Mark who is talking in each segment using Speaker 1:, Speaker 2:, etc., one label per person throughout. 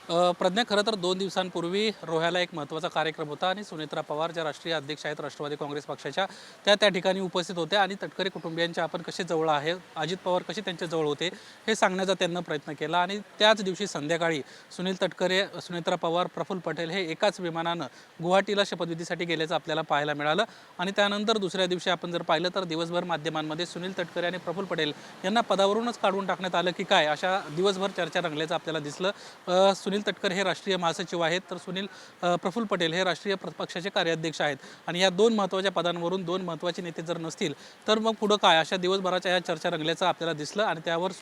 Speaker 1: प्रज्ञा, खरं तर 2 दिवसांपूर्वी रोह्याला एक महत्त्वाचा कार्यक्रम होता आणि सुनेत्रा पवार ज्या राष्ट्रीय अध्यक्ष आहेत राष्ट्रवादी काँग्रेस पक्षाच्या, त्या ठिकाणी उपस्थित होत्या आणि तटकरे कुटुंबियांच्या आपण कसे जवळ आहे, अजित पवार कसे त्यांच्या जवळ होते हे सांगण्याचा त्यांनी प्रयत्न केला. आणि त्याच दिवशी संध्याकाळी सुनील तटकरे, सुनेत्रा पवार, प्रफुल्ल पटेल हे एकाच विमानानं गुवाहाटीला शपथविधीसाठी गेल्याचं आपल्याला पाहायला मिळालं. आणि त्यानंतर दुसऱ्या दिवशी आपण जर पाहिलं तर दिवसभर माध्यमांमध्ये सुनील तटकरे आणि प्रफुल्ल पटेल यांना पदावरूनच काढून टाकण्यात आलं की काय, अशा दिवसभर चर्चा रंगल्याचं आपल्याला दिसलं. सुनील तटकरे हे राष्ट्रीय महासचिव आहेत, तर प्रफुल्ल पटेल हे राष्ट्रीय पक्षाचे कार्याध्यक्ष आहेत. आणि या दोन महत्त्वाच्या पदांवरून दोन महत्त्वाचे नेते जर नसतील तर मग पुढं काय, अशा दिवसभराच्या या चर्चा रंगल्याचं आपल्याला दिसलं. आणि त्यावर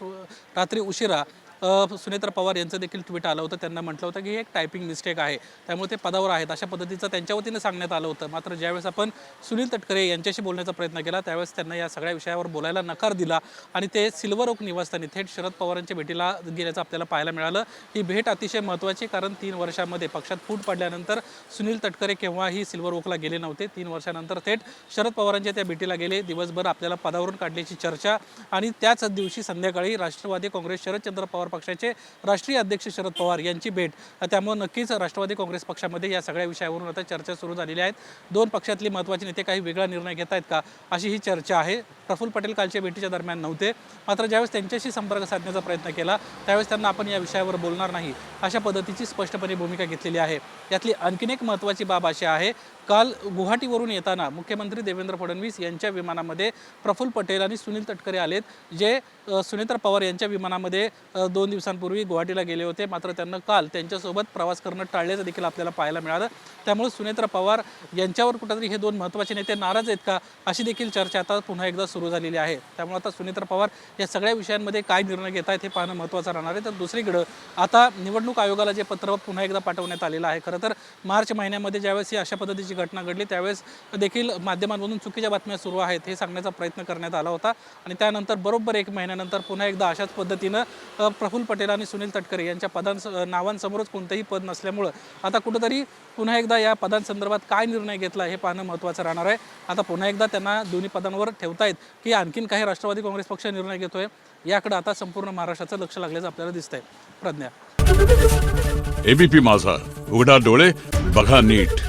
Speaker 1: रात्री उशिरा सुनेत्रा पवार यांचं देखील ट्विट आलं होतं. त्यांना म्हटलं होतं की ही एक टायपिंग मिस्टेक आहे, त्यामुळे ते पदावर आहेत अशा पद्धतीचं त्यांच्या वतीनं सांगण्यात आलं होतं. मात्र ज्यावेळेस आपण सुनील तटकरे यांच्याशी बोलण्याचा प्रयत्न केला त्यावेळेस त्यांना या सगळ्या विषयावर बोलायला नकार दिला आणि ते सिल्वर ओक निवासस्थानी थेट शरद पवारांच्या भेटीला गेल्याचं आपल्याला पाहायला मिळालं. ही भेट अतिशय महत्त्वाची, कारण 3 वर्षांमध्ये पक्षात फूट पडल्यानंतर सुनील तटकरे केव्हाही सिल्वर ओकला गेले नव्हते. 3 वर्षानंतर थेट शरद पवारांच्या त्या भेटीला गेले. दिवसभर आपल्याला पदावरून काढण्याची चर्चा आणि त्याच दिवशी संध्याकाळी राष्ट्रवादी काँग्रेस शरदचंद्र पवार पक्षाचे राष्ट्रीय अध्यक्ष शरद पवार यांची भेट. त्यामुळे नक्कीच राष्ट्रवादी काँग्रेस पक्षामध्ये या सगळ्या विषयावरून आता चर्चा सुरू झालेली आहेत. दोन पक्षातले महत्त्वाचे नेते काही वेगळा निर्णय घेत आहेत का, अशी ही चर्चा आहे. प्रफुल्ल पटेल कालच्या भेटीच्या दरम्यान नव्हते, मात्र ज्यावेळेस त्यांच्याशी संपर्क साधण्याचा प्रयत्न केला त्यावेळेस त्यांना आपण या विषयावर बोलणार नाही अशा पद्धतीची स्पष्टपणे भूमिका घेतलेली आहे. यातली आणखीन एक महत्त्वाची बाब अशी आहे, काल गुवाहाटीवरून येताना मुख्यमंत्री देवेंद्र फडणवीस यांच्या विमानामध्ये प्रफुल्ल पटेल आणि सुनील तटकरे आलेत, जे सुनेत्रा पवार यांच्या विमानामध्ये 2 दिवसांपूर्वी गुवाहाटीला गेले होते. मात्र त्यांना काल त्यांच्यासोबत प्रवास करणं टाळल्याचं देखील आपल्याला पाहायला मिळालं. त्यामुळे सुनेत्रा पवार यांच्यावर कुठेतरी हे दोन महत्त्वाचे नेते नाराज आहेत का, अशी देखील चर्चा आता पुन्हा एकदा सुरू झालेली आहे. त्यामुळे आता सुनेत्रा पवार या सगळ्या विषयांमध्ये काय निर्णय घेत आहेत हे पाहणं महत्त्वाचं राहणार आहे. तर दुसरीकडं आता निवडणूक आयोगाला जे पत्र पुन्हा एकदा पाठवण्यात आलेलं आहे. खरं तर मार्च महिन्यामध्ये ज्यावेळेस ही अशा पद्धतीची घटना घडली त्यावेळेस देखील माध्यमांमधून चुकीच्या बातम्या सुरू आहेत हे सांगण्याचा प्रयत्न करण्यात आला होता. आणि त्यानंतर बरोबर 1 महिन्यानंतर पुन्हा एकदा अशाच पद्धतीनं प्रफुल्ल पटेल आणि सुनील तटकरे यांच्या नावांसमोरच कोणतंही पद नसल्यामुळं आता कुठंतरी पुन्हा एकदा या पदांसंदर्भात काय निर्णय घेतला हे पाहणं महत्त्वाचं राहणार आहे. आता पुन्हा एकदा त्यांना दोन्ही पदांवर ठेवतायत की आणखीन काही राष्ट्रवादी काँग्रेस पक्ष निर्णय घेतोय, याकडे आता संपूर्ण महाराष्ट्राचं लक्ष लागल्याचं आपल्याला दिसतंय. प्रज्ञा.
Speaker 2: एबीपी माझा, उघडा डोळे बघा नीट.